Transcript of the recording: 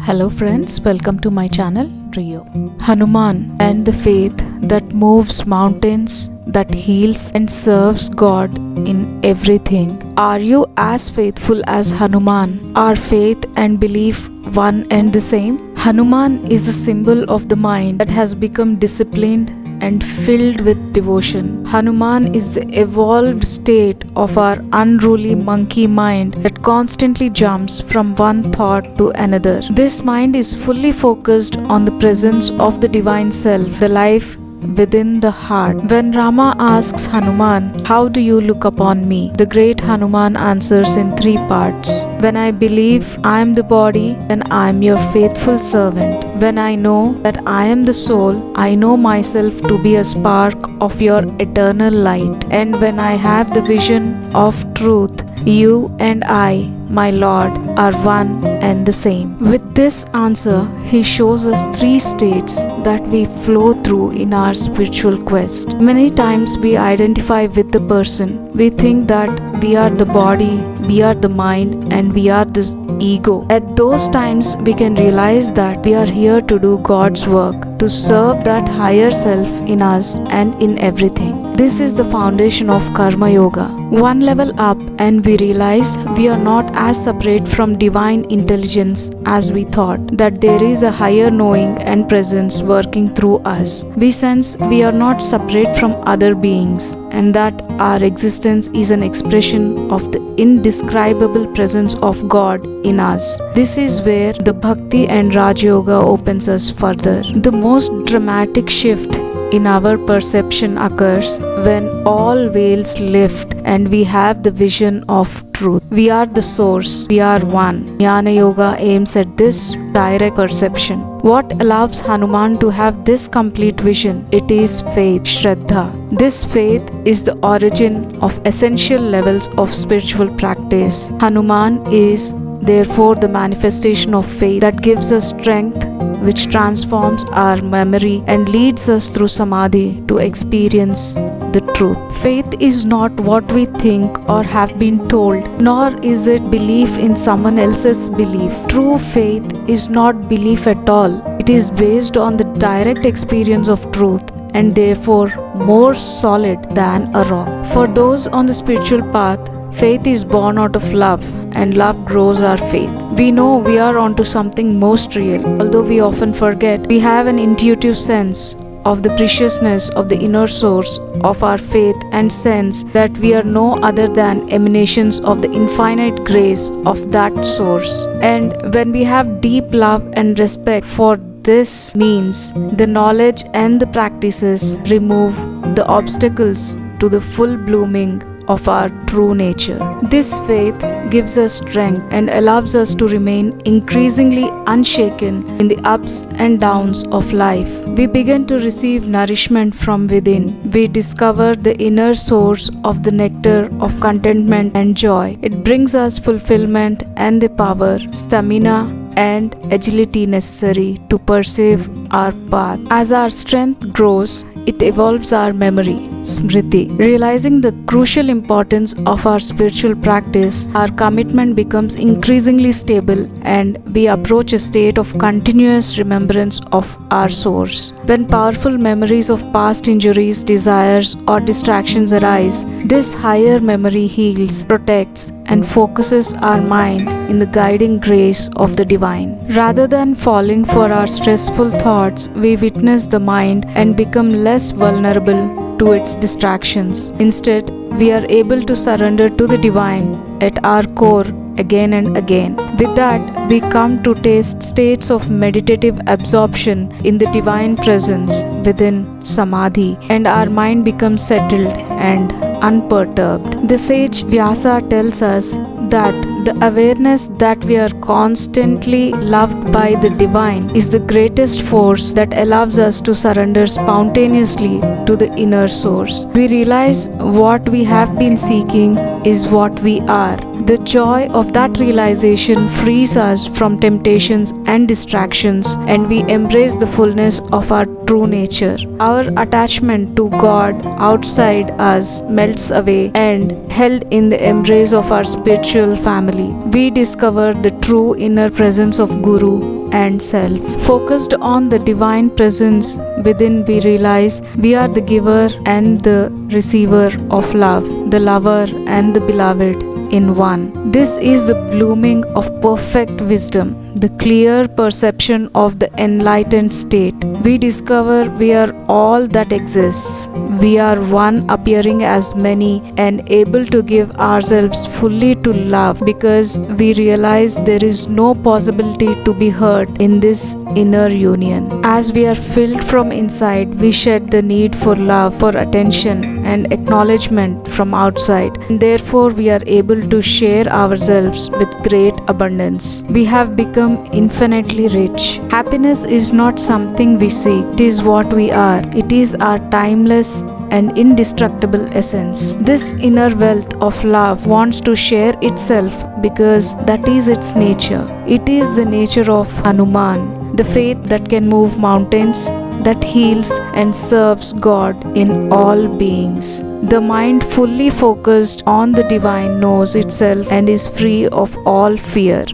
Hello friends, welcome to my channel Rio. Hanuman and the faith that moves mountains, that heals and serves God in everything. Are you as faithful as Hanuman? Are faith and belief one and the same? Hanuman is a symbol of the mind that has become disciplined and filled with devotion. Hanuman is the evolved state of our unruly monkey mind that constantly jumps from one thought to another. This mind is fully focused on the presence of the divine self, the life within the heart. When Rama asks Hanuman, "How do you look upon me?" the great Hanuman answers in 3 parts. When I believe I am the body, then I am your faithful servant. When I know that I am the soul, I know myself to be a spark of your eternal light. And when I have the vision of truth, you and I, my Lord, are one and the same. With this answer, he shows us 3 states that we flow through in our spiritual quest. Many times we identify with the person. We think that we are the body, we are the mind, and we are the ego. At those times, we can realize that we are here to do God's work, to serve that higher self in us and in everything. This is the foundation of Karma Yoga. One level up and we realize we are not as separate from divine intelligence as we thought, that there is a higher knowing and presence working through us. We sense we are not separate from other beings and that our existence is an expression of the indescribable presence of God in us. This is where the Bhakti and Raj Yoga opens us further. The most dramatic shift in our perception occurs when all veils lift and we have the vision of truth. We are the source, we are one. Jnana Yoga aims at this direct perception. What allows Hanuman to have this complete vision? It is faith, Shraddha. This faith is the origin of essential levels of spiritual practice. Hanuman is therefore the manifestation of faith that gives us strength, which transforms our memory and leads us through samadhi to experience the truth. Faith is not what we think or have been told, nor is it belief in someone else's belief. True faith is not belief at all. It is based on the direct experience of truth and therefore more solid than a rock. For those on the spiritual path, faith is born out of love, and love grows our faith. We know we are onto something most real. Although we often forget, we have an intuitive sense of the preciousness of the inner source of our faith and sense that we are no other than emanations of the infinite grace of that source. And when we have deep love and respect for this means, the knowledge and the practices remove the obstacles to the full blooming of our true nature. This faith gives us strength and allows us to remain increasingly unshaken in the ups and downs of life. We begin to receive nourishment from within. We discover the inner source of the nectar of contentment and joy. It brings us fulfillment and the power, stamina, and agility necessary to pursue our path. As our strength grows, it evolves our memory, smriti. Realizing the crucial importance of our spiritual practice, our commitment becomes increasingly stable and we approach a state of continuous remembrance of our source. When powerful memories of past injuries, desires, or distractions arise, this higher memory heals, protects, and focuses our mind in the guiding grace of the divine. Rather than falling for our stressful thoughts, we witness the mind and become less vulnerable to its distractions. Instead, we are able to surrender to the divine at our core again and again. With that, we come to taste states of meditative absorption in the divine presence within samadhi, and our mind becomes settled and unperturbed. The sage Vyasa tells us that the awareness that we are constantly loved by the divine is the greatest force that allows us to surrender spontaneously to the inner source. We realize what we have been seeking is what we are. The joy of that realization frees us from temptations and distractions, and we embrace the fullness of our true nature. Our attachment to God outside us melts away and held in the embrace of our spiritual family. We discover the true inner presence of Guru and Self. Focused on the divine presence within, we realize we are the giver and the receiver of love, the lover and the beloved in one. This is the blooming of perfect wisdom, the clear perception of the enlightened state. We discover we are all that exists. We are one appearing as many and able to give ourselves fully to love, because we realize there is no possibility to be hurt in this inner union. As we are filled from inside, we shed the need for love, for attention and acknowledgement from outside, and therefore we are able to share ourselves with great abundance. We have become infinitely rich. Happiness is not something we seek, it is what we are. It is our timeless and indestructible essence. This inner wealth of love wants to share itself because that is its nature. It is the nature of Hanuman, the faith that can move mountains, that heals and serves God in all beings. The mind fully focused on the divine knows itself and is free of all fear.